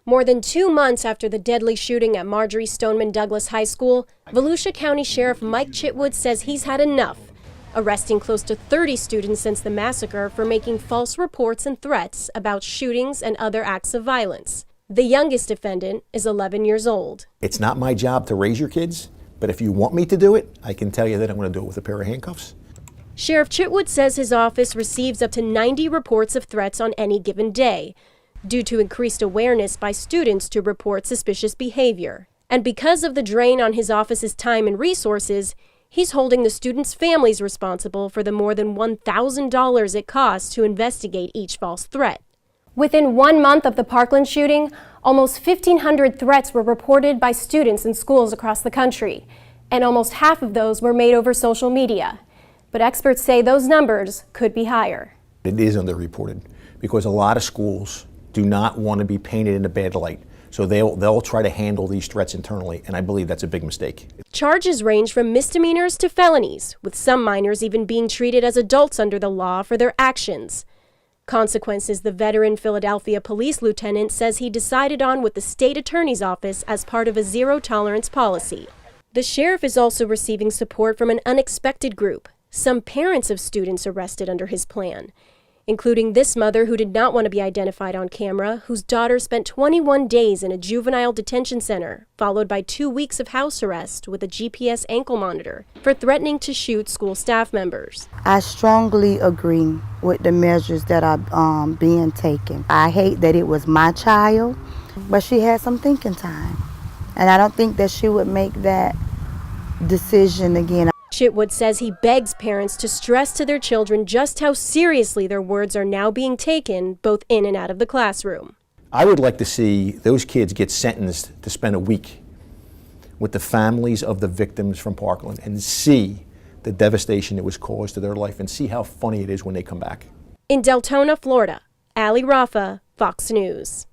More than 2 months after the deadly shooting at Marjorie Stoneman Douglas High School, Volusia County Sheriff Mike Chitwood says he's had enough, arresting close to 30 students since the massacre for making false reports and threats about shootings and other acts of violence. The youngest defendant is 11 years old. It's not my job to raise your kids, but if you want me to do it, I can tell you that I'm going to do it with a pair of handcuffs. Sheriff Chitwood says his office receives up to 90 reports of threats on any given day, due to increased awareness by students to report suspicious behavior. And because of the drain on his office's time and resources, he's holding the students' families responsible for the more than $1,000 it costs to investigate each false threat. Within 1 month of the Parkland shooting, almost 1,500 threats were reported by students in schools across the country, and almost half of those were made over social media. But experts say those numbers could be higher. It is underreported because a lot of schools do not want to be painted in a bad light. So they'll try to handle these threats internally, and I believe that's a big mistake. Charges range from misdemeanors to felonies, with some minors even being treated as adults under the law for their actions. Consequences the veteran Philadelphia police lieutenant says he decided on with the state attorney's office as part of a zero-tolerance policy. The sheriff is also receiving support from an unexpected group, some parents of students arrested under his plan, including this mother who did not want to be identified on camera, whose daughter spent 21 days in a juvenile detention center, followed by 2 weeks of house arrest with a GPS ankle monitor for threatening to shoot school staff members. I strongly agree with the measures that are being taken. I hate that it was my child, but she had some thinking time. And I don't think that she would make that decision again. Chitwood says he begs parents to stress to their children just how seriously their words are now being taken, both in and out of the classroom. I would like to see those kids get sentenced to spend a week with the families of the victims from Parkland and see the devastation that was caused to their life and see how funny it is when they come back. In Deltona, Florida, Ali Rafa, Fox News.